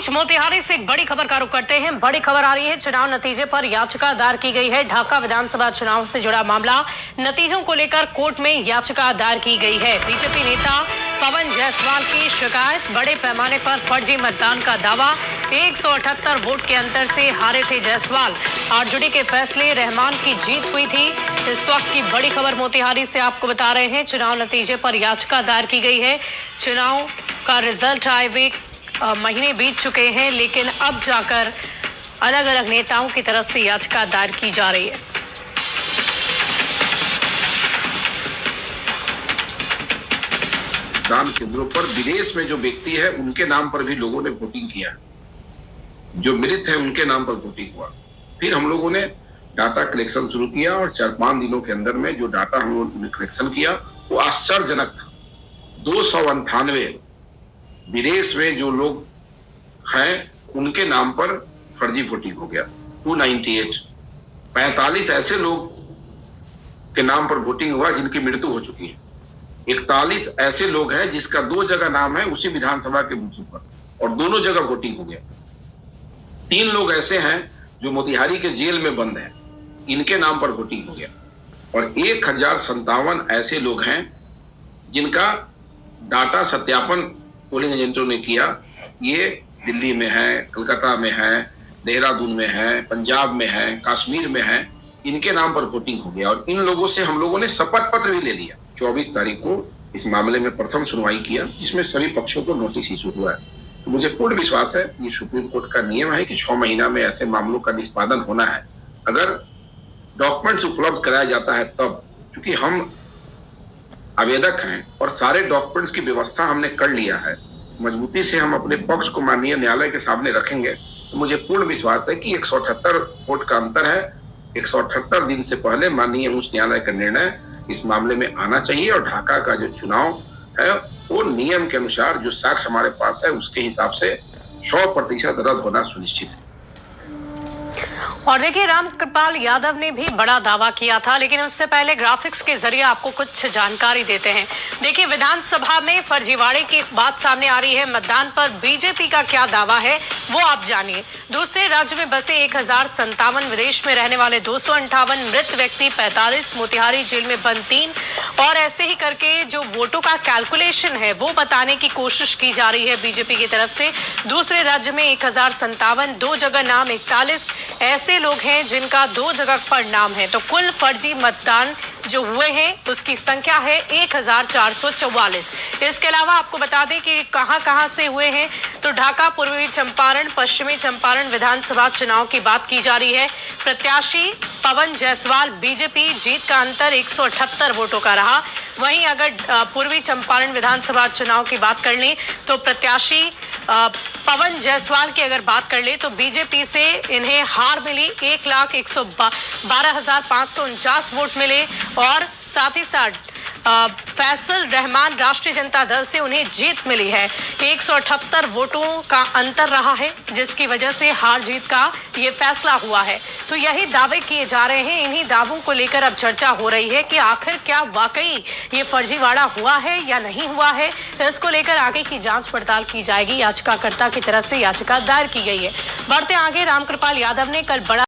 बीच मोतिहारी से एक बड़ी खबर का रुख करते हैं। बड़ी खबर आ रही है, चुनाव नतीजे पर याचिका दायर की गई है। ढाका विधानसभा चुनाव से जुड़ा मामला, नतीजों को लेकर कोर्ट में याचिका दायर की गई है। बीजेपी नेता पवन जायसवाल की शिकायत, बड़े पैमाने पर फर्जी मतदान का दावा। 178 वोट के अंतर से हारे थे जायसवाल। आरजेडी के फैसले रहमान की जीत हुई थी। इस वक्त की बड़ी खबर मोतिहारी से आपको बता रहे हैं। चुनाव नतीजे पर याचिका दायर की गई है। चुनाव का रिजल्ट आए हुए महीने बीत चुके हैं, लेकिन अब जाकर अलग अलग नेताओं की तरफ से याचिका दायर की जा रही है। मतदान केंद्रों पर विदेश में जो व्यक्ति है उनके नाम पर भी लोगों ने वोटिंग किया, जो मृत है उनके नाम पर वोटिंग हुआ। फिर हम लोगों ने डाटा कलेक्शन शुरू किया और 4-5 दिनों के अंदर में जो डाटा हम लोगों ने कलेक्शन किया वो आश्चर्यजनक था। 298 विदेश में जो लोग हैं उनके नाम पर फर्जी वोटिंग हो गया। 298 45 ऐसे लोग के नाम पर वोटिंग हुआ जिनकी मृत्यु हो चुकी है। 41 ऐसे लोग हैं जिसका 2 जगह नाम है उसी विधानसभा के बूथों पर और दोनों जगह वोटिंग हो गया। 3 लोग ऐसे हैं जो मोतिहारी के जेल में बंद हैं, इनके नाम पर वोटिंग हो गया। और 1057 ऐसे लोग हैं जिनका डाटा सत्यापन पोलिंग एजेंटों ने किया। ये दिल्ली में है, कलकत्ता में है, देहरादून में है, पंजाब में है, कश्मीर में है, इनके नाम पर वोटिंग हो गया। और इन लोगों से हम लोगों ने शपथ पत्र भी ले लिया। 24 तारीख को इस मामले में प्रथम सुनवाई किया, जिसमें सभी पक्षों को नोटिस इशू हुआ है। तो मुझे पूर्ण विश्वास है, ये सुप्रीम कोर्ट का नियम है कि 6 महीना में ऐसे मामलों का निष्पादन होना है। अगर डॉक्यूमेंट्स उपलब्ध कराया जाता है तब, क्योंकि हम आवेदक हैं और सारे डॉक्यूमेंट्स की व्यवस्था हमने कर लिया है, मजबूती से हम अपने पक्ष को माननीय न्यायालय के सामने रखेंगे, तो मुझे पूर्ण विश्वास है कि 178 वोट का अंतर है। 178 दिन से पहले माननीय उच्च न्यायालय का निर्णय इस मामले में आना चाहिए और ढाका का जो चुनाव है वो नियम के अनुसार जो साक्ष्य हमारे पास है उसके हिसाब से 100% रद्द होना सुनिश्चित है। और देखिए, रामकृपाल यादव ने भी बड़ा दावा किया था, लेकिन उससे पहले ग्राफिक्स के जरिए आपको कुछ जानकारी देते हैं। देखिए, विधानसभा में फर्जीवाड़े की बात सामने आ रही है। मतदान पर बीजेपी का क्या दावा है वो आप जानिए। दूसरे राज्य में बसे 1057, विदेश में रहने वाले 258, मृत व्यक्ति 45, मोतिहारी जेल में बंद 3, और ऐसे ही करके जो वोटों का कैलकुलेशन है वो बताने की कोशिश की जा रही है बीजेपी की तरफ से। दूसरे राज्य में 1057, 2 जगह नाम 41 ऐसे लोग हैं जिनका 2 जगह पर नाम है। तो कुल फर्जी मतदान जो हुए हैं उसकी संख्या है 1444। इसके अलावा आपको बता दें कि कहां से हुए हैं। तो ढाका, पूर्वी चंपारण, पश्चिमी चंपारण विधानसभा चुनाव की बात की जा रही है। प्रत्याशी पवन जायसवाल, बीजेपी, जीत का अंतर 178 वोटों का रहा। वहीं अगर पूर्वी चंपारण विधानसभा चुनाव की बात कर लें तो प्रत्याशी पवन जायसवाल की अगर बात कर ले तो बीजेपी से इन्हें हार मिली। 1,12,549 वोट मिले और साथ ही साथ फैसल रहमान राष्ट्रीय जनता दल से उन्हें जीत मिली है। 178 वोटों का अंतर रहा है, जिसकी वजह से हार जीत का ये फैसला हुआ है। तो यही दावे किए जा रहे हैं। इन्हीं दावों को लेकर अब चर्चा हो रही है कि आखिर क्या वाकई ये फर्जीवाड़ा हुआ है या नहीं हुआ है। इसको लेकर आगे की जांच पड़ताल की जाएगी। याचिकाकर्ता की तरफ से याचिका दायर की गई है। बढ़ते आगे, रामकृपाल यादव ने कल बड़ा